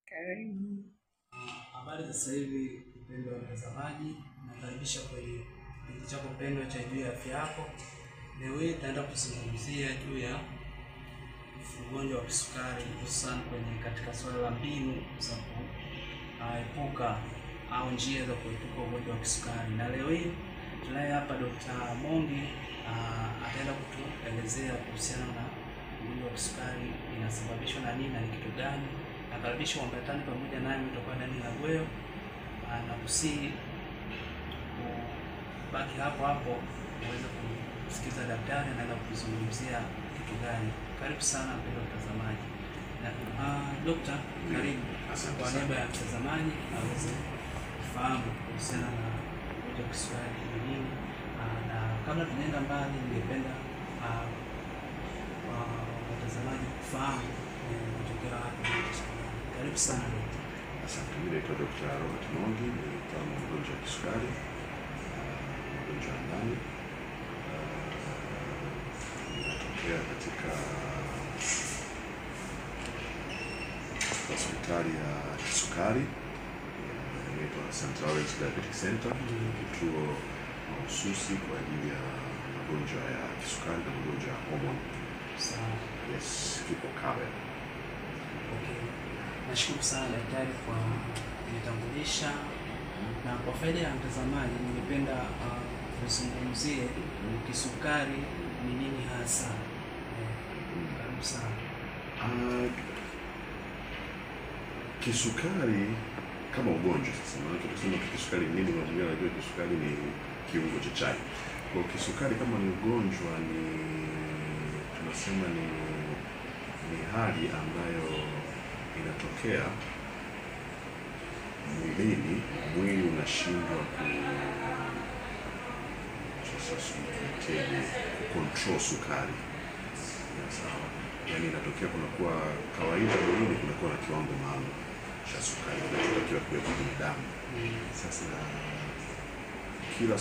Karibu. Habari za sasa hivi, mpendwa mtazamaji, nakaribisha kwenye kipindi chako pendwa cha juu ya afya yako. Leo hii tutaenda kuzungumzia juu ya ugonjwa wa kisukari, hususan kwenye katika swala la mbinu za kuepuka au njia za kuepuka ugonjwa wa kisukari. Na leo hii tunaye hapa Dr. Mongi ataenda kutuelezea kuhusiana na ugonjwa wa kisukari, inasababishwa na nini na ni kitu gani. Nakaribisha uambatane pamoja nami, utakuwa ndani ya Gweo na kusii baki hapo hapo uweze kusikiza daktari anaenda kuzungumzia kitu gani. Karibu sana mpendwa mtazamaji. Na dokta, karibu. Kwa niaba ya mtazamaji aweze kufahamu kuhusiana na ugonjwa wa kisukari ni nini, na kabla tunaenda mbali, ningependa watazamaji kufahamu matokeo hapo. Karibu sana dokta. Asante. Mimi naitwa Dr. Robert Mongi, ni mtaalamu wa ugonjwa wa kisukari, ugonjwa wa ndani. Ninatokea katika hospitali ya kisukari inaitwa St. Lawrence Diabetic Center, kituo mahususi kwa ajili ya magonjwa ya kisukari na magonjwa ya homoni. Sawa. Yes, kipo Kawe. Okay. Nashukuru sana daktari kwa kunitambulisha, na kwa faida ya mtazamaji ningependa kuzungumzie kisukari ni nini hasa. Karibu sana. Kisukari kama ugonjwa sasa, maana tukisema kisukari ni nini, watu wanajua kisukari ni kiungo cha chai. Kwa kisukari kama ni ugonjwa, ni tunasema ni hali ambayo inatokea mwilini, mwili unashindwa control sukari. Sawa. Yaani inatokea kunakuwa kawaida mwilini kunakuwa na kiwango maalum cha sukari kinachotakiwa kuwepo kwenye damu. Sasa kila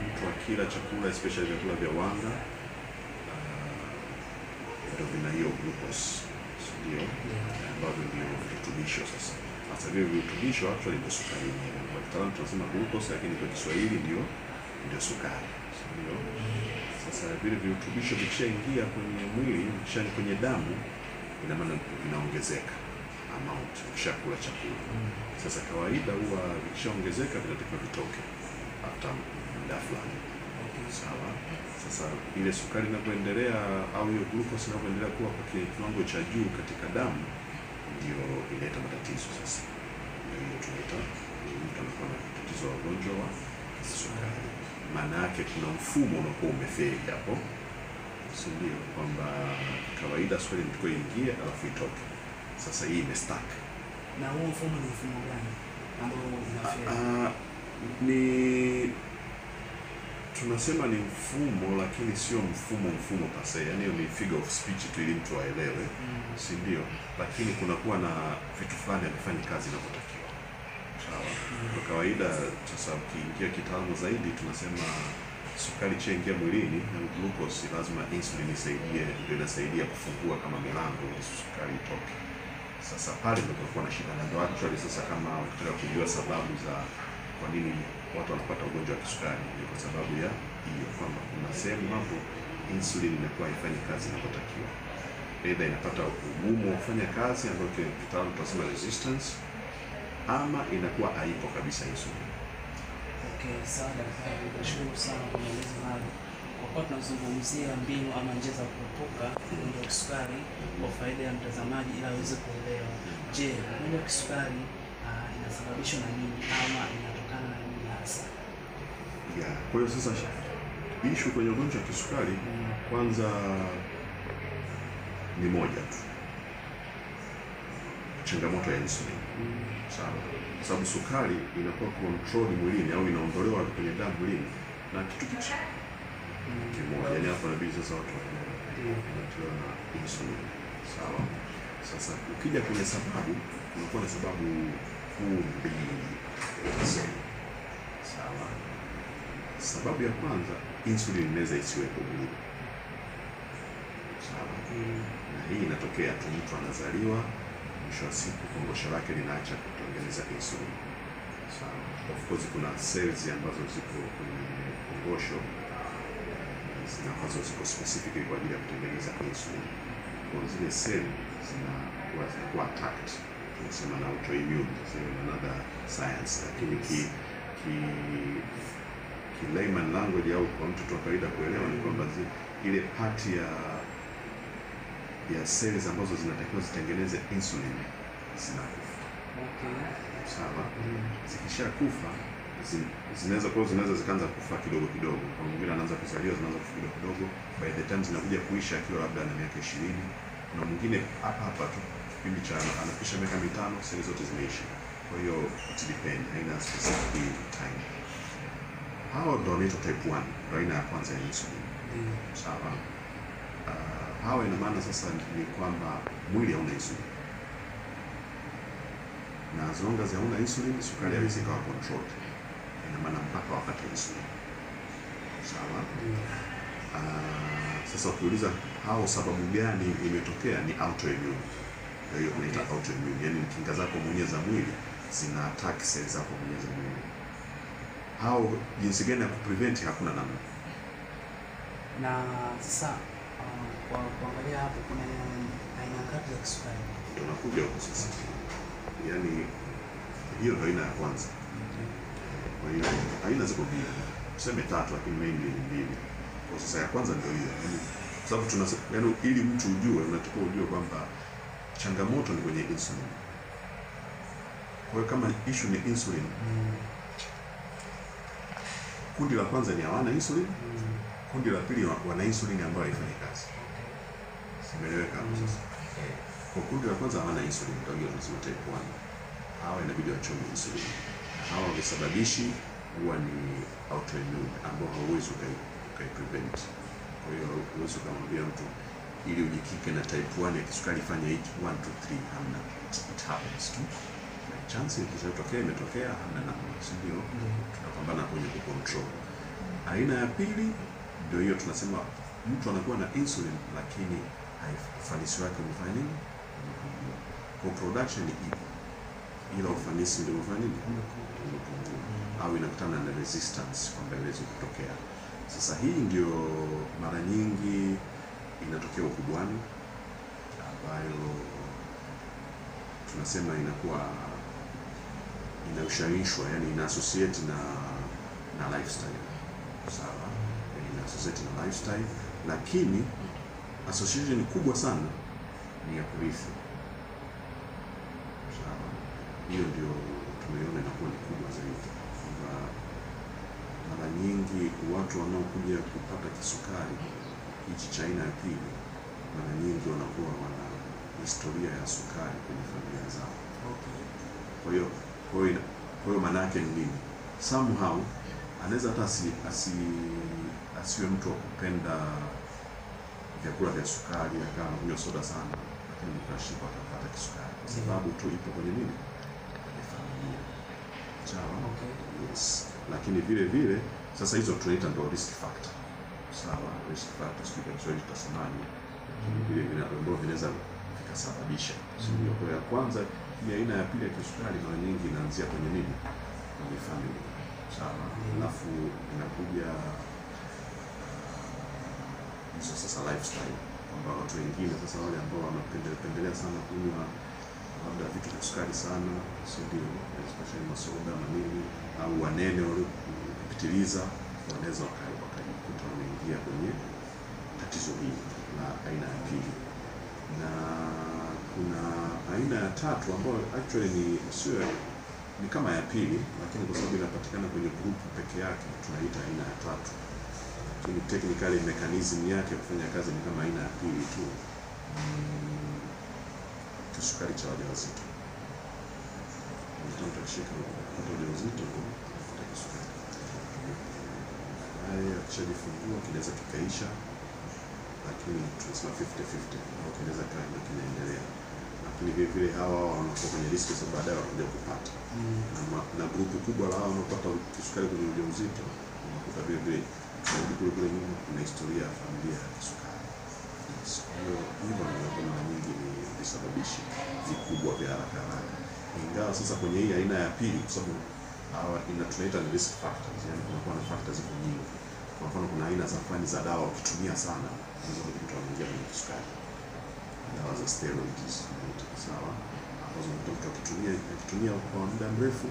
mtu akila chakula, especially vyakula vya wanga, ndio vina hiyo glucose, ndio ambavyo ndio virutubisho. Sasa vile virutubisho actually ndio sukari yenyewe. Kwa kitaalamu tunasema glucose, lakini kwa Kiswahili ndio sukari, ndio. Sasa vile virutubisho vikishaingia kwenye mwili, kwenye damu, ina maana vinaongezeka amount ukishakula chakula. Sasa kawaida huwa vikishaongezeka vinatakiwa vitoke hata muda fulani. Sawa. Sasa ile sukari inapoendelea au hiyo glucose inapoendelea kuwa kwa kiwango cha juu katika damu, ndio inaleta matatizo. Sasa hiyo tunaita mtu anakuwa na tatizo la ugonjwa wa kisukari. Maana yake kuna mfumo unakuwa umefeli hapo, si ndio? Kwamba kawaida sukari inatakiwa ingie alafu itoke. Sasa hii imestack. Na huo mfumo ni mfumo gani ambao unafeli? Ni tunasema ni mfumo, lakini sio mfumo pase. Yaani ni figure of speech tu ili mtu aelewe, si ndio? Lakini kunakuwa na vitu fulani havifanya kazi inavyotakiwa. Sawa. Kwa kawaida sasa ukiingia kitaalamu zaidi tunasema sukari chaingia mwilini na glucose, lazima insulin inasaidia kufungua kama milango ili sukari itoke. Sasa pale ndio kunakuwa na shida, na ndio actually sasa kama ukitaka kujua sababu za kwa nini watu wanapata ugonjwa wa kisukari, ni kwa sababu ya hiyo, kwamba kuna sehemu hapo insulin inakuwa haifanyi kazi inapotakiwa. Aidha inapata ugumu wa kufanya kazi ambayo kitaalamu tunasema resistance, ama inakuwa haipo kabisa insulin. Okay, sawa daktari. Nashukuru sana kwa maelezo hayo. Kwa kuwa tunazungumzia mbinu ama njia za kuepuka ugonjwa wa kisukari kwa faida ya mtazamaji ili aweze kuelewa. Je, ugonjwa wa kisukari inasababishwa na nini ama inatokana na nini hasa? Kwa hiyo sasa issue kwenye ugonjwa wa kisukari kwanza ni moja tu, changamoto ya insulin. Sawa. Kwa sababu sukari inakuwa control mwilini au inaondolewa kwenye damu mwilini na kitu kimoja. Yaani hapo inabidi sasa watu wanatiwa na insulin. Sawa. Sasa ukija kwenye sababu, kunakuwa na sababu kuu mbili. Sawa. Sababu ya kwanza, insulin inaweza isiwepo mwilini. Sawa. Na hii inatokea tu, mtu anazaliwa mwisho wa siku kongosho lake linaacha kutengeneza insulin. Sawa. Of course kuna cells ambazo ziko kwenye kongosho ambazo ziko specific kwa ajili ya kutengeneza insulin. Kwa zile cell zinakuwa attacked, tunasema na autoimmune, so another science, lakini ki layman language au kwa mtu wa kawaida kuelewa ni kwamba ile part ya cells ambazo zinatakiwa zitengeneze insulin zinakufa. Okay. Sawa. Zikisha kufa zinaweza zikaanza kufa kidogo kidogo. Kwa mwingine anaanza kuzaliwa zinaanza kufa kidogo kidogo, by the time zinakuja kuisha akiwa labda na miaka 20. Na mwingine hapa tu kipindi cha anafikisha miaka 5 seli zote zimeisha. Kwa hiyo it depend, haina specific time. Hao ndio wanaitwa type 1, aina ya kwanza ya insulin. Sawa. Hawa ina maana sasa ni kwamba mwili hauna insulin. Na as long as hauna insulin, sukari haiwezi kuwa controlled. Ina maana mpaka wapate insulin. Sawa. Sasa ukiuliza hao sababu gani imetokea, ni autoimmune. Kwa hiyo tunaita autoimmune, yani kinga zako mwenyewe za mwili zina attack cells zako mwenyewe za mwili. Hao jinsi gani ya kuprevent, hakuna namna. Na sasa kwa kuangalia hapo kuna aina ngapi za kisukari? Tunakuja huko sasa. Yaani hiyo ndio aina ya kwanza. Kwa hiyo aina ziko mbili. Tuseme 3 lakini mainly ni mbili. Kwa sasa ya kwanza ndio hiyo. Yaani sababu yaani ili mtu ujue, unatakiwa ujue kwamba changamoto ni kwenye insulin. Kwa hiyo kama issue ni insulin, kundi la kwanza ni hawana insulin, kundi la pili wana insulin ambayo haifanyi kazi. Simeeleweka hapo sasa. Kwa kundi la kwanza hawana insulin, ndio hiyo tunasema type 1. Hawa inabidi wachome insulin. Hawa wamesababishi huwa ni autoimmune ambao hauwezi ukai-prevent. Kwa hiyo huwezi kumwambia mtu ili ujikike na type 1 ya kisukari fanya 1 2 3, hamna. It happens tu. Chance ikitokea imetokea, hamna namna, sio? Tunapambana kwenye control. Aina ya pili ndio hiyo tunasema mtu anakuwa na insulin lakini ufanisi wake umefanya nini? Kwa production ipo, ila ufanisi ndio umefanya nini? Umepungua. Au inakutana na resistance kwamba haiwezi kutokea. Sasa hii ndio mara nyingi inatokea ukubwani, ambayo tunasema inakuwa inaushaishwa, yani ina associate na lifestyle. Sawa? Ina associate na lifestyle, lakini association kubwa sana ni ya kurithi. Sawa? Hiyo ndio tumeona inakuwa ni kubwa zaidi. Kwamba mara nyingi watu wanaokuja kupata kisukari hichi cha aina ya pili, mara nyingi wanakuwa wana historia ya sukari kwenye familia zao. Kwa hiyo maana yake ni nini? Somehow anaweza hata asiwe mtu wa kupenda vyakula vya sukari, akawa anakunywa soda sana, lakini mkashiba akapata kisukari kwa sababu tu ipo kwenye nini? Kwenye familia. Sawa? Yes. Lakini vile vile sasa hizo tunaita ndio risk factor. Sawa? Risk factors kwa Kiswahili tutasemaje? Vile vile ndio vinaweza vikasababisha. Sio? Kwa ya kwanza hii aina ya pili ya kisukari mara nyingi inaanzia kwenye nini? Kwenye family. Sawa? Alafu inakuja hizo sasa lifestyle, kwamba watu wengine sasa wale ambao wanapendelea sana kunywa labda vitu vya sukari sana, sio, especially masoda na nini, au wanene wale kupitiliza, wanaweza wakajikuta wameingia kwenye tatizo hili la aina ya pili. Na kuna aina ya tatu ambayo actually ni kama ya pili, lakini kwa sababu inapatikana kwenye group peke yake tunaita aina ya tatu. Lakini technically mechanism yake kufanya kazi ni kama aina ya pili tu. Kisukari cha wajawazito. Mtoto akishika ujauzito kupata kisukari. Haya akishajifungua kinaweza kikaisha, lakini tunasema 50-50 au kinaweza kaenda kinaendelea. Lakini vile vile hawa wanakuwa kwenye risk sababu baadaye watakuja kupata. Na grupu kubwa la hao wanaopata kisukari kwenye ujauzito unakuta vile vile kule nyuma kuna historia ya familia ya kisukari. Kwa hiyo hivyo ndio mara nyingi ni visababishi. vikubwa vya haraka haraka. Ingawa sasa kwenye hii aina ya pili, kwa sababu tunaita ni risk factors, yani kunakuwa na factors ziko nyingi. Kwa mfano kuna aina za fulani za dawa ukitumia sana unaweza kujikuta unaingia kwenye kisukari. Dawa za steroids, sawa, ambazo mtu akitumia kwa muda mrefu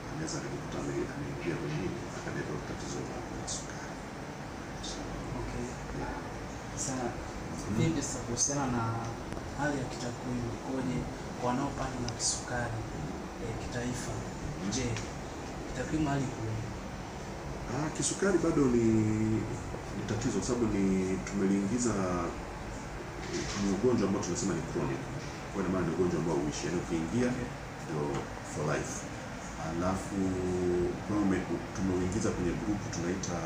anaweza kujikuta ameingia kwenye akadevelop tatizo la sukari. Okay. Sasa vipi sasa kuhusiana na hali ya kitakwimu ikoje kwa wanaopata na kisukari kitaifa? Je, kitakwimu hali ikoje? Kisukari bado ni tatizo kwa sababu tumeliingiza, ni ugonjwa ambao tunasema ni chronic. Kwa maana ni ugonjwa ambao huishi, yani ukiingia ndio for life. Alafu tumeuingiza kwenye group tunaita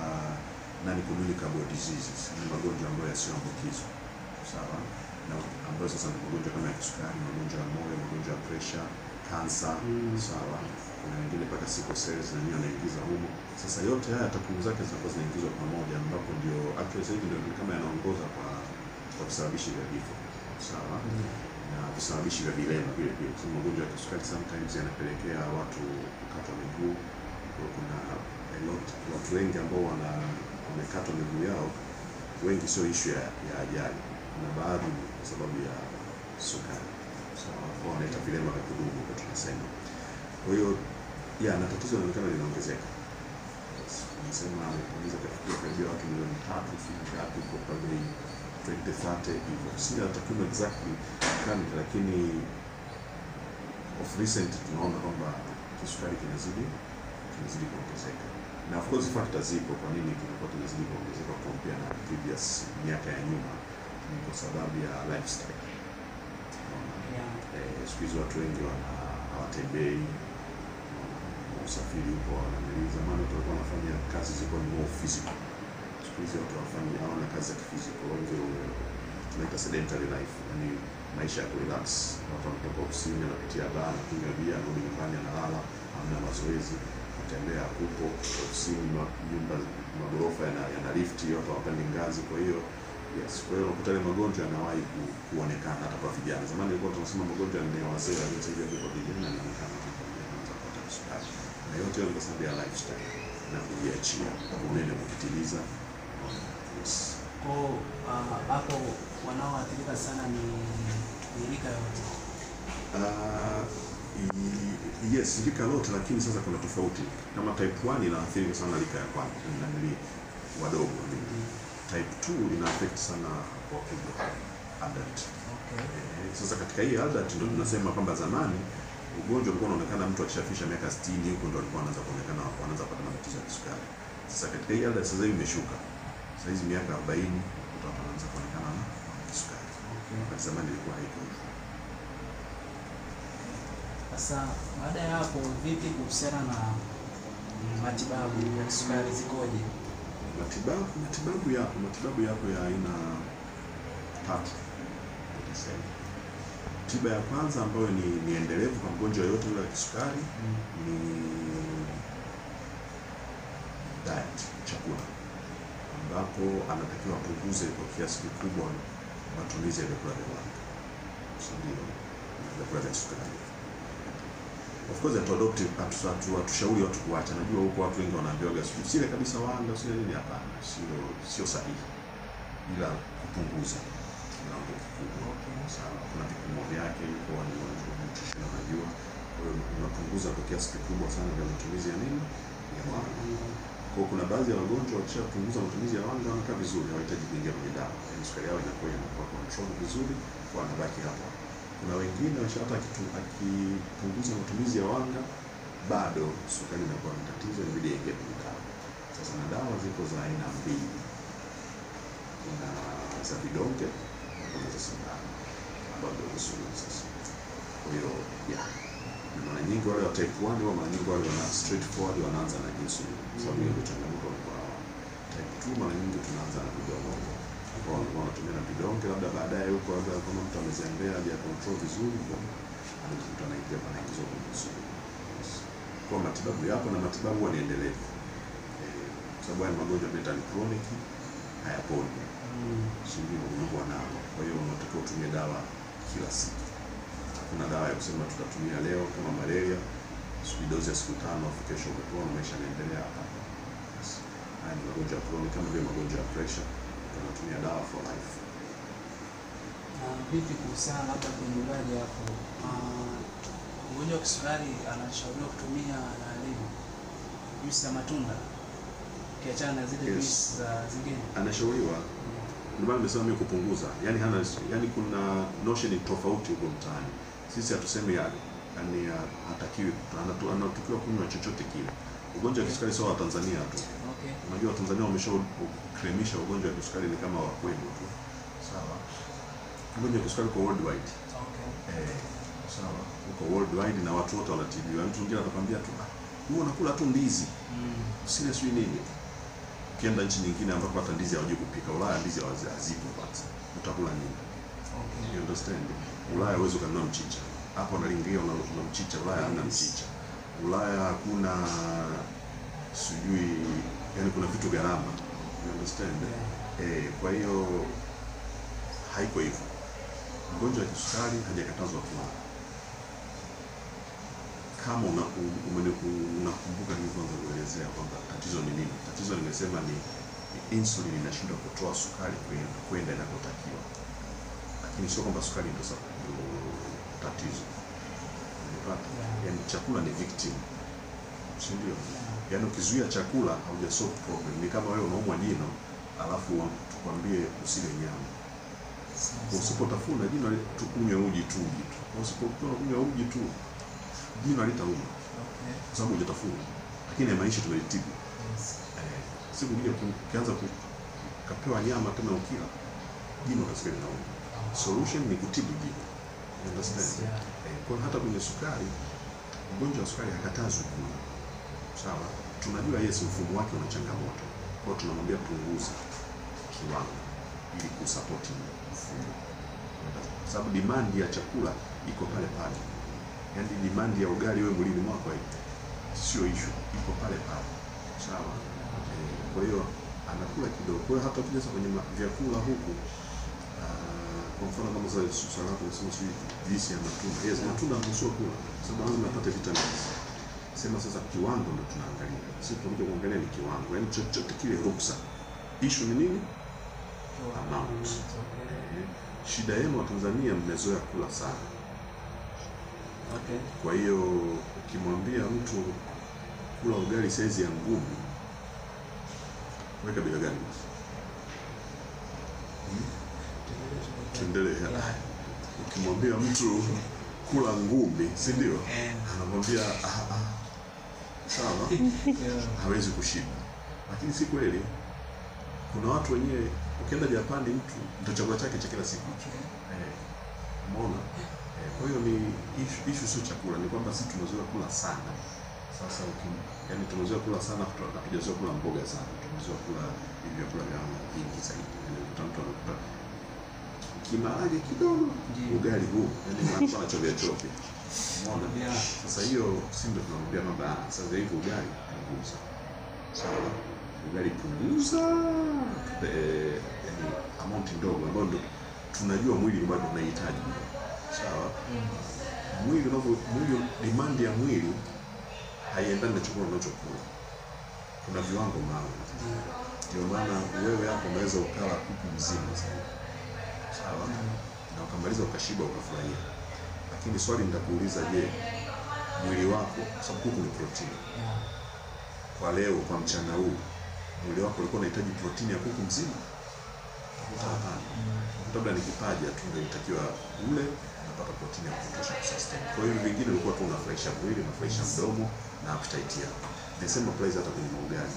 non-communicable diseases, ni magonjwa ambayo yasiyoambukizwa. Sawa? Na ambayo sasa ni magonjwa kama ya kisukari, magonjwa ya moyo, magonjwa ya pressure, cancer, sawa? Kuna wengine mpaka sickle cells na nini wanaingiza humo. Sasa yote haya takwimu zake zinakuwa zinaingizwa pamoja, ambapo ndio actually sasa hivi ndio kama yanaongoza kwa visababishi vya vifo. Sawa? Na visababishi vya vilema vile vile. Kwa magonjwa ya kisukari sometimes yanapelekea watu kukatwa miguu. Kuna watu wengi ambao wamekatwa miguu yao, wengi sio issue ya ajali, na baadhi kwa sababu ya sukari. Sawa, kwa wanaita vilema vya kudumu kwa tunasema. Kwa hiyo na tatizo linaonekana linaongezeka. Tunasema inaweza kufikia karibia watu milioni 3 ngapi kwa probably 2030 hivyo. Sina takwimu exactly kama, lakini of recent tunaona kwamba kisukari kinazidi kuongezeka. Na of course factors zipo kwa nini kinakuwa kinazidi kuongezeka compare na previous miaka ya nyuma. Ni kwa sababu ya lifestyle. Siku hizi watu wengi hawatembei, usafiri upo, wanamaliza. Zamani tulikuwa tunafanya kazi zilikuwa more physical. Siku hizi watu hawana kazi za physical, wengi tunaita sedentary life, yani maisha ya kurelax. Watu wanatoka ofisini, wanapitia baa, kunywa bia, wanarudi nyumbani, analala, hamna mazoezi, kutembea huko ofisini, nyumba magorofa yana lift, watu hawapandi ngazi. Kwa hiyo kwa hiyo unakuta ile magonjwa yanawahi kuonekana hata kwa vijana. Zamani ilikuwa tunasema magonjwa ni ya wazee, lakini sasa hivi kwa vijana yanaonekana wanaanza kupata kisukari. Na yote hiyo ni kwa sababu ya lifestyle na kujiachia, unene kupitiliza. Kwa hapo wanaoathirika sana ni rika yote. Yes, rika lote, lakini sasa kuna tofauti. Kama type 1 inaathiri sana rika ya kwanza, ni wadogo. Type 2 ina affect sana wakubwa, adult. Okay. Sasa katika hii adult ndio tunasema kwamba zamani ugonjwa ulikuwa unaonekana mtu akishafisha miaka 60 huko ndio alikuwa anaanza kuonekana, anaanza kupata matatizo ya kisukari. Sasa katika hii adult sasa hivi imeshuka. Sasa hizi miaka 40 mtu anaanza kuonekana na kisukari. Kwa zamani ilikuwa haiko hivyo. Sasa baada ya hapo vipi kuhusiana na matibabu ya kisukari zikoje? Matibabu yapo ya aina 3. Tiba ya kwanza ambayo ni endelevu kwa mgonjwa yote yule wa kisukari ni diet, chakula, ambapo anatakiwa apunguze kwa kiasi kikubwa matumizi ya vyakula vya wanga, ndio vyakula vya sukari. Of course hatushauri watu kuacha. Najua huko watu wengi wanaambiwa usile kabisa wanga, usile nini. Hapana, sio sahihi, ila kupunguza kiwango kikubwa. Sawa, kuna vipimo vyake yuko nutrition unajua. Kwa hiyo unapunguza kwa kiasi kikubwa sana vya matumizi ya nini, ya wanga. Kwa kuna baadhi ya wagonjwa wakishapunguza matumizi ya wanga wanakaa vizuri, hawahitaji kuingia kwenye dawa. Yaani sukari yao inakuwa control vizuri, kwa anabaki hapo. Kuna wengine hata akipunguza matumizi ya wanga bado sukari inakuwa ni tatizo, inabidi aingie kwenye dawa. Sasa na dawa ziko za aina mbili. Kuna za vidonge na kuna za sindano ambazo nzuri sasa. Kwa hiyo mara nyingi wale wa type 1 au mara nyingi wale wana straightforward wanaanza na insulin. Sababu hiyo changamoto kwa type 2 mara nyingi tunaanza na vidonge. Kwa hiyo wanatumia na vidonge, labda baadaye huko labda kama mtu ameziendea haja control vizuri, anajikuta anaingia kwenye insulin. Kwa matibabu yapo na matibabu yanaendelea. Kwa sababu haya magonjwa ni chronic, hayaponi. Sio unakuwa nao. Kwa hiyo unatakiwa utumie dawa kila siku. Hakuna dawa ya kusema tutatumia leo kama malaria, dozi ya siku 5 afu kesho umepona maisha yanaendelea hapa. Haya ni magonjwa ya chronic kama vile magonjwa ya pressure, tunatumia dawa for life. Vipi kuhusiana labda kwenye ulaji hapo? Mgonjwa wa kisukari anashauriwa kutumia juisi ya matunda kiachana na zile juisi za zingine? Anashauriwa. Ndio maana nimesema mimi kupunguza. Yaani kuna notion tofauti huko mtaani. Sisi hatusemi yani hatakiwi, anatakiwa kunywa chochote kile. Ugonjwa wa kisukari sio wa Tanzania tu. Okay. Unajua Tanzania wameshakremisha ugonjwa wa kisukari ni kama wa kwenu tu. Sawa. Ugonjwa wa kisukari kwa worldwide. Okay. Sawa. Uko worldwide na watu wote wanatibiwa. Mtu mwingine atakwambia tu, "Wewe unakula tu ndizi." Usile sio nini? Ukienda nchi nyingine ambapo hata ndizi hawajui kupika, Ulaya ndizi hazipo kwanza. Utakula nini? Okay. You understand? Ulaya huwezi kununua mchicha. Hapo analingia unanunua mchicha, Ulaya hamna mchicha. Ulaya hakuna sijui, yani kuna vitu gharama. You understand? Kwa hiyo haiko hivyo. Mgonjwa wa kisukari hajakatazwa kula. Kama unakumbuka nilivyoanza kuelezea kwamba tatizo ni nini? Tatizo nimesema ni insulin inashindwa kutoa sukari kwenda inakotakiwa. Lakini sio kwamba sukari ndio tatizo. Unapata? Yaani chakula ni victim. Si ndio? Yaani ukizuia chakula haujasolve problem. Ni kama wewe unaumwa jino, alafu tukwambie usile nyama. Usipotafuna jino tukunywe uji tu. Usipokunywa uji tu, jino halitauma. Okay. Kwa sababu hujatafuna. Lakini maisha tumelitibu. Yes. Siku nyingine ukianza kukapewa nyama tena ukila, jino lazima linauma. Solution ni kutibu jino. You understand? Kwa hata kwenye sukari, ugonjwa wa sukari hakatazwi kula. Sawa? Tunajua yes, mfumo wake una changamoto. Kwa tunamwambia punguza kiwango ili kusupport mfumo. Kwa sababu demand ya chakula iko pale pale. Yaani demand ya ugali wewe mwilini mwako sio issue, iko pale pale. Sawa? Kwa hiyo anakula kidogo. Kwa hiyo hata ukija kwenye vyakula huku, kwa mfano kama swala lako unasema sio juisi ya matunda. Yes, matunda sio kula. Sababu lazima apate vitamins. Sema sasa kiwango ndio tunaangalia. Sisi tunakuja kuangalia ni kiwango. Yaani chochote kile ruksa. Issue ni nini? Amount. Shida yenu wa Tanzania mmezoea kula sana. Okay. Kwa hiyo ukimwambia mtu kula ugali saizi ya ngumi, weka bila gani? Tuendelee. Ukimwambia mtu kula ngumi, si ndio? Anamwambia sawa, hawezi kushiba. Lakini si kweli. Kuna watu wenyewe ukienda Japani mtu ndio chakula chake cha kila siku. Umeona? Kwa hiyo ni issue sio chakula, ni kwamba sisi tumezoea kula sana. Sasa yani tumezoea kula sana, hatujazoea kula mboga sana. Tumezoea kula hivi vyakula vya vingi zaidi. Mtu anakuta kimaharage kidogo, ugali huu, yani anafanya chovya. Umeona? Sasa hiyo si ndio tunamwambia kwamba sasa hivi ugali punguza. Sawa? Ugali punguza, yani amount ndogo ambayo ndio tunajua mwili bado unahitaji. Sawa? Mwili demand ya mwili haiendani na chakula unachokula. Kuna viwango maalum. Ndio maana wewe hapo unaweza ukala kuku mzima sana. Sawa? Na ukamaliza ukashiba ukafurahia. Lakini swali nitakuuliza, je, mwili wako, sababu kuku ni protein. Kwa leo, kwa mchana huu, mwili wako ulikuwa unahitaji protein ya kuku mzima? Hapana. Labda ni kipaji tu ndio inatakiwa ule unapata protein ya kutosha kusustain. Kwa hiyo vingine ulikuwa tu unafurahisha mwili, unafurahisha mdomo na appetite yako. The same applies hata kwenye ugali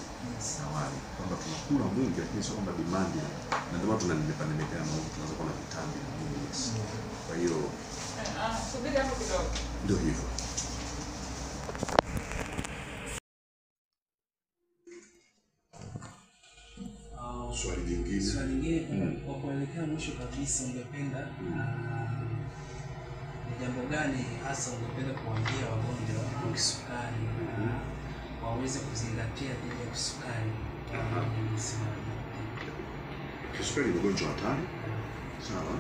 na wali. Kwamba tunakula mwingi lakini sio kwamba demand. Na ndio maana tunanenepa na tunaanza kuwa na vitambi na nini. Kwa hiyo subiri hapo kidogo. Ndio hivyo. Swali lingine kwa kuelekea mwisho kabisa, ungependa ni jambo gani hasa ungependa kuambia wagonjwa wa kisukari waweze kuzingatia dhidi ya kisukari? Kisukari ni ugonjwa hatari. Sawa?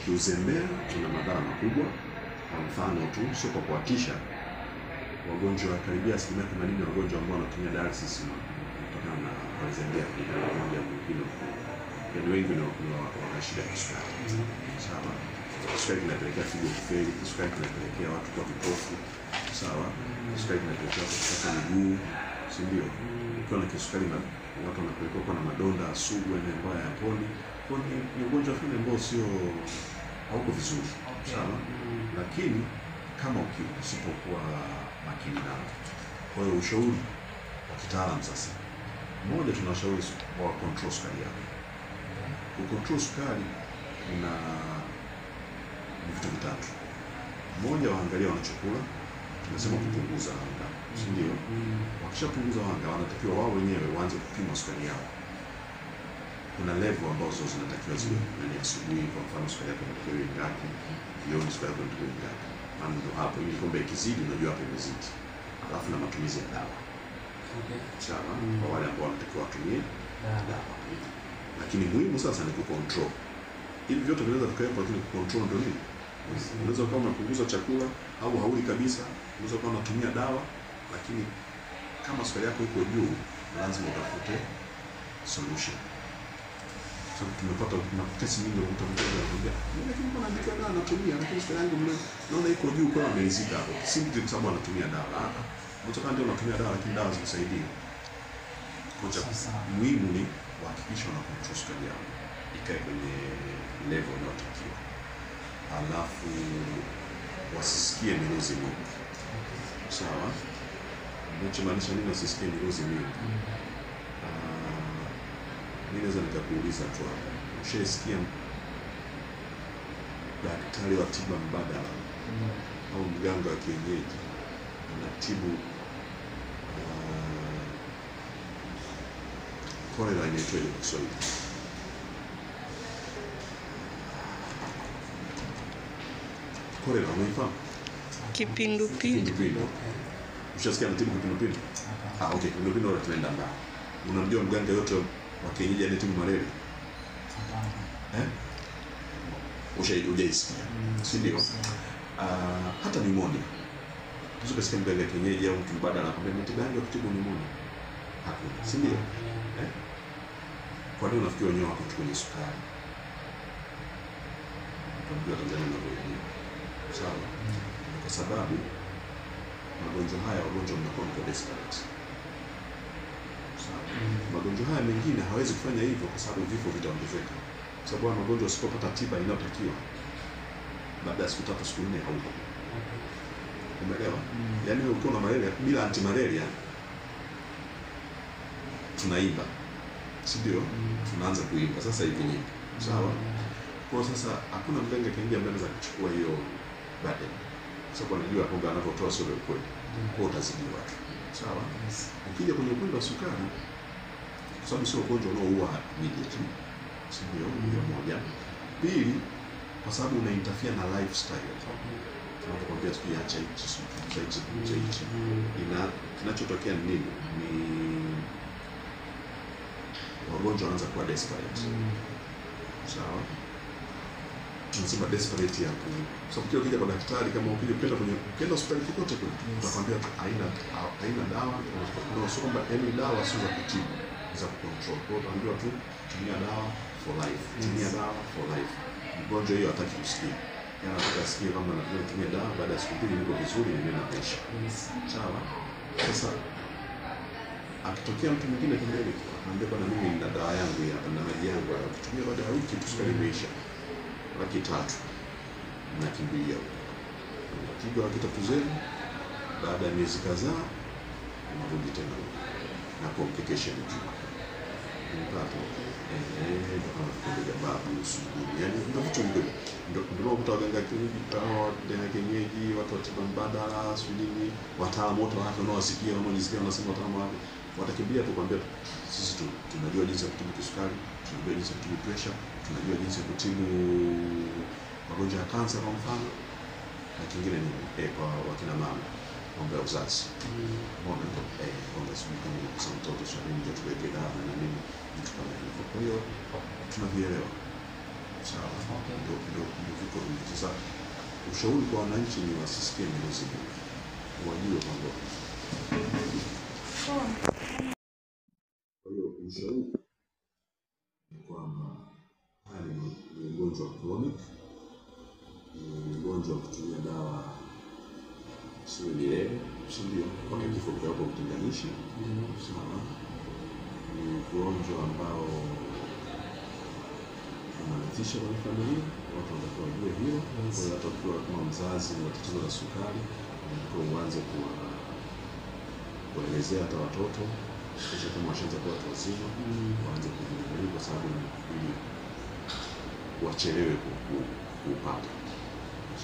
Ukiuzembea tuna madhara makubwa. mfano tu, sio kwa kuatisha, wagonjwa karibia 80% ya wagonjwa ambao wanatumia dialysis kutokana na walizembea kulingana na moja mwingine, yaani wengi wana shida ya kisukari. Sawa, kisukari kinapelekea figo kufeli, kisukari kinapelekea watu kuwa vipofu. Sawa, kisukari kinapelekea watu kukata miguu, si ndio? Ukiwa na kisukari na watu wanapelekwa kuwa na madonda sugu ambayo hayaponi. Kwa ni ugonjwa fulani ambao sio hauko vizuri. Sawa, lakini kama usipokuwa makini nao. Kwa hiyo ushauri wa kitaalamu sasa, mmoja tunashauri kwa control sukari yako. Kucontrol sukari kuna vitu vitatu. Mmoja, waangalia wanachokula. Tunasema kupunguza wanga, si ndio? Wakishapunguza wanga, wanatakiwa wao wenyewe waanze kupima sukari yao. Kuna level ambazo zinatakiwa ziwe. Yaani asubuhi kwa mfano sukari yako inatakiwa iwe ngapi, jioni sukari yako inatakiwa iwe ngapi. Ndio hapo ili kwamba ikizidi unajua hapo imezidi. Alafu na matumizi ya dawa. Sawa, kwa wale ambao wanatakiwa watumie dawa. Lakini muhimu sasa ni kucontrol. Hivi vyote vinaweza vikawepo, lakini kucontrol ndio nini? Unaweza kuwa unapunguza chakula au hauli kabisa, unaweza kuwa unatumia dawa, lakini kama sukari yako iko juu, lazima utafute solution. Sababu tumepata na kesi nyingi za mtu anambia, lakini mbona andika dawa natumia, lakini sukari yangu naona iko juu, kwa ameizika hapo. Simply kwa sababu anatumia dawa. Unataka ndio unatumia dawa, lakini dawa zikusaidie. Kwa muhimu ni kuhakikisha una control sukari yako ikae kwenye level inayotakiwa. Alafu wasisikie miruzi mingi. Sawa? Ninachomaanisha nini wasisikie miruzi mingi? Mimi naweza nikakuuliza tu hapo. Ushasikia daktari wa tiba mbadala au mganga wa kienyeji anatibu kolera inaitwaje kwa Kiswahili? Kolera unaifahamu? Kipindupindu. Ushasikia anatibu kipindupindu? Okay, kipindupindu wala tunaenda mbali. Unamjua mganga yote wa kienyeji anatibu malaria? Hujaisikia, si ndio? Hata pneumonia. Tusiposikia mganga kienyeji au mtu mbadala anakuambia matibabu ya kutibu pneumonia. Hakuna, si ndio? Kwa nini unafikiri wenyewe wako kwenye sukari? Tunajua Tanzania na wenyewe. Sawa? Kwa sababu magonjwa haya mnakuwa mko desperate. Sawa? Magonjwa haya mengine hawezi kufanya hivyo kwa sababu vifo vitaongezeka. Kwa sababu magonjwa usipopata tiba inayotakiwa, baada ya siku 3 siku 4 haupo. Umeelewa? Yaani ukiwa na malaria bila anti-malaria tunaimba. Si ndio? Tunaanza kuimba sasa hivi nyingi. Sawa? Kwa sasa hakuna mganga kienyeji ambaye anaweza kuchukua hiyo burden. Kwa sababu anajua kwamba anapotoa sio kweli. Kwa utazidi watu. Sawa? Ukija kwenye ugonjwa wa sukari, kwa sababu sio ugonjwa unaoua immediately. Si ndio? Hiyo moja. Pili, kwa sababu una interfere na lifestyle. Tunapokuambia tukiacha hichi. Kinachotokea ni nini? Ni wagonjwa wanaanza kuwa desperate. Sawa? Tunasema desperate ya ku. Sababu kile ukija kwa daktari kama ukienda hospitali kokote kule, tunakwambia haina dawa, tunasema kwamba any dawa sio za kutibu, za kucontrol. Kwa hiyo tunaambiwa tu tumia dawa for life. Tumia dawa for life. Mgonjwa hiyo hataki kusikia. Yana anataka asikie kwamba anatumia dawa, baada ya siku 2 niko vizuri na mimi naisha. Sawa? Sasa akitokea mtu mwingine pembeni anambia bwana mimi nina dawa yangu hapa na maji yangu hapa, kutumia baada ya wiki sukari imeisha. Laki 3 nakimbilia huko. Unapiga laki 3 zenu, baada ya miezi kadhaa unarudi tena na complication juu. Mpaka ndio babu usubuhi. Yaani ndio vitu ndio unakuta waganga kienyeji, watu wa tiba mbadala, sudini, wataalamu wote wa afya unaowasikia wanajisikia wanasema wataalamu wa watakimbia tu kwambia sisi tunajua jinsi ya kutibu kisukari, tunajua jinsi ya kutibu pressure, tunajua jinsi ya kutibu magonjwa ya kansa kwa mfano, na kingine ni kwa wakina mama mambo ya uzazi. Mbona kwamba sisi kama kwa mtoto sio nini tuweke dawa na nini vitu kama hivyo. Kwa hiyo tunavielewa. Sawa. Ndio viko vingi. Sasa ushauri kwa wananchi ni wasisikie miuzi, wajue kwamba kwa hiyo ushauri ni kwamba haya ni ugonjwa chronic, ni ugonjwa wa kutumia dawa sio milele, ndio kwa kifo kwa kutenganishi. Sawa, ni ugonjwa ambao unatisha kwa familia, watu wanatakiwa wajue hiyo. Kwa hiyo atakiwa kama mzazi na tatizo la sukari, unatakiwa uanze kuelezea hata watoto kisha kama washaanza kuwa watu wazima waanze kujua, kwa sababu ili wachelewe kupata.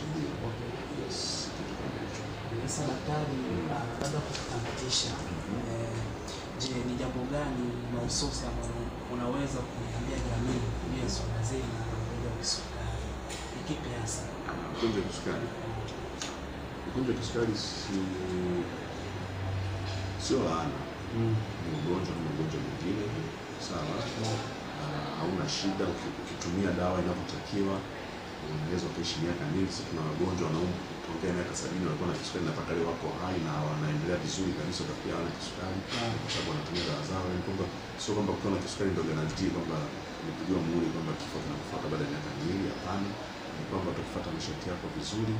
Ndio. Yes, kitu kama hicho. Sasa daktari, labda kutamatisha, je, ni jambo gani mahususi ambalo unaweza kuambia jamii juu ya swala zima la ugonjwa wa kisukari? Ni kipi hasa? Ugonjwa wa kisukari. Ugonjwa wa kisukari sio laana. Ni ugonjwa kama ugonjwa mwingine. Sawa. Hauna shida ukitumia dawa inapotakiwa. Unaweza kuishi miaka mingi. Sisi tuna wagonjwa wanaoongea miaka 70 walikuwa na kisukari na mpaka leo wako hai na wanaendelea vizuri kabisa pia wana kisukari kwa sababu wanatumia dawa zao. Ni kwamba sio kwamba ukiwa na kisukari ndio guarantee kwamba unapigiwa muhuri kwamba kifo kinakufuata baada ya miaka miwili. Hapana, ni kwamba utafuata masharti yako vizuri,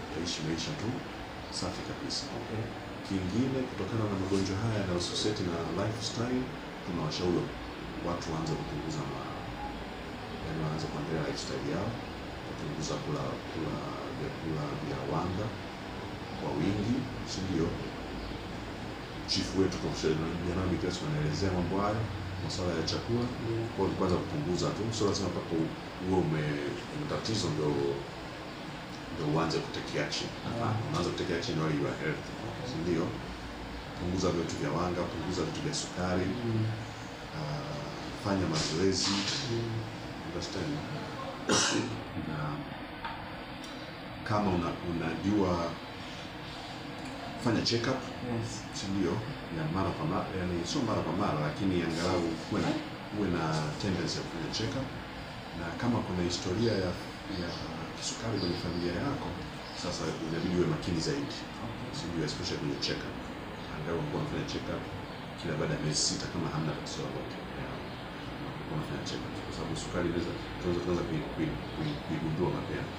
utaishi maisha tu safi kabisa. Kingine, kutokana na magonjwa haya na associate na lifestyle, tunawashauri watu waanze kupunguza yaani waanze kuangalia lifestyle yao, kupunguza kula vyakula vya wanga kwa wingi, si ndio? Chifu wetu kwa Janami Kiasi anaelezea mambo haya, masuala ya chakula. Kwa hiyo kwanza kupunguza tu, sio lazima mpaka uwe tatizo ndio uanze kutekea chini. Unaanza kutekea chini wali wa health, si ndio? Punguza vitu vya wanga, punguza vitu vya sukari, fanya mazoezi, understand? Na kama unajua fanya check up, si ndio? Ya mara kwa mara, yani sio mara kwa mara, lakini angalau uwe na tendency ya kufanya check up. Na kama kuna historia ya kisukari kwenye familia yako, sasa inabidi uwe makini zaidi, si ndio? Especially kwenye check up, angalau unafanya check up kila baada ya miezi 6 kama hamna tatizo lolote. Unafanya check up kwa sababu sukari tunaweza kuigundua mapema.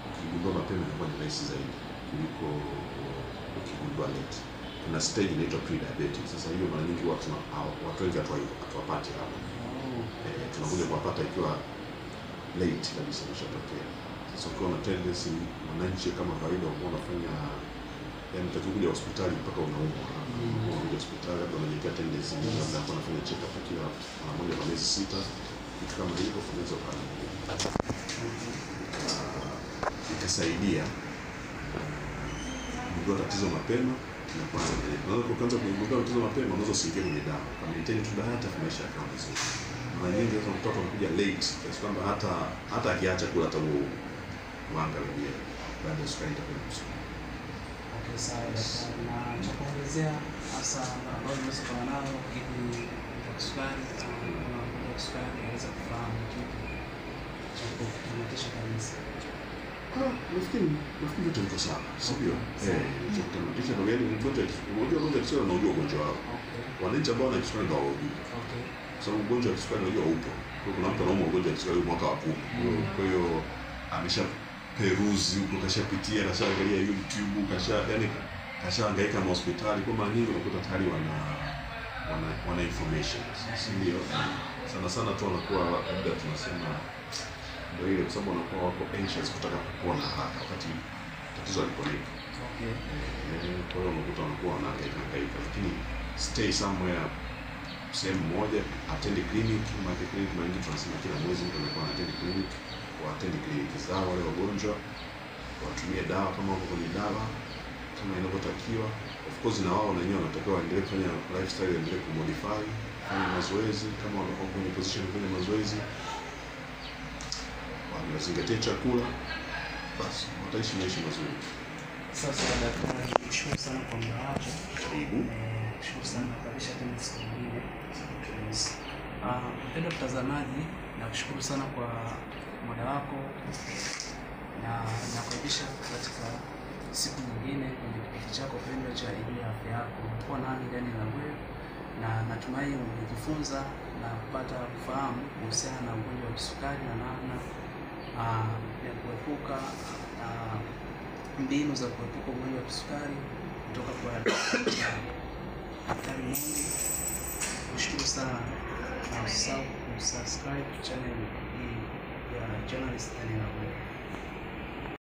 Ukigundua mapema inakuwa ni rahisi zaidi kuliko ukigundua late. Kuna stage inaitwa pre-diabetes. Sasa hiyo mara nyingi watu wengi hatuwapati hapo. Tunakuja kuwapata ikiwa late kabisa imeshatokea. Sasa ukiwa na tendency, mwananchi kama kawaida unafanya, yani utakuja hospitali mpaka unaumwa. Unakuja hospitali labda unajiwekea tendency, labda unafanya check up kila mara moja kwa miezi 6. Kitu kama hivyo unaweza kufanya. Itasaidia kugundua tatizo mapema na kuanza kugundua tatizo mapema, unaweza usiingie kwenye dawa. Kama inataka tu dawa hata maisha yako vizuri. Mara nyingi mtoto anakuja late, kwa sababu hata akiacha kula hata huo wanga wenyewe baada ya sukari itakuwa mzuri. Okay, sawa daktari. Na cha kuongezea hasa ambao unaweza kuwa nao ili kisukari na kisukari inaweza kufahamu kitu cha kutamatisha kabisa. Nafikiri vitu viko sawa, sio? Cha kutamatisha ndio gani ugonjwa wa kisukari na ugonjwa wao. Wananchi ambao wana kisukari ndio hawajui. Kwa sababu ugonjwa wa kisukari unajua upo. Kuna mtu anaumwa ugonjwa wa kisukari mwaka wa 10. Kwa hiyo amesha peruzi huko, kashapitia, kashaangalia YouTube, kashahangaika na hospitali. Kwa maana nyingi unakuta tayari wana information. Ndio. Sana tu wanakuwa labda tunasema ndio ile, kwa sababu wanakuwa wako anxious kutaka kupona haraka wakati tatizo liko lipo. Kwa hiyo unakuta wanakuwa wanahangaika, lakini stay somewhere, sehemu moja, attend clinic. Clinic mara nyingi tunasema kila mwezi mtu anakuwa attend clinic, attend clinic zao wale wagonjwa, watumie dawa kama wako kwenye dawa kama inavyotakiwa. Of course na wao wenyewe wanatakiwa waendelee kufanya lifestyle, endelee kumodify, fanya mazoezi kama wako kwenye position kufanya mazoezi, wazingatie chakula, basi wataishi maisha mazuri. Sasa daktari, nashukuru sana kwa muda wako. Karibu. Nashukuru sana kabisa tena siku nyingine. Mpendwa mtazamaji, nakushukuru sana kwa muda wako. na nakukaribisha katika siku nyingine kwenye kipindi chako pendwa cha Juu ya Afya Yako. Kwa nami Daniel Ngwea, na natumai umejifunza na kupata kufahamu kuhusiana na ugonjwa wa kisukari na namna ya kuepuka mbinu za kuepuka ugonjwa wa kisukari kutoka kwa Daktari Mongi. Nashukuru sana na usisahau kusubscribe channel hii ya Journalist Daniel Ngwea.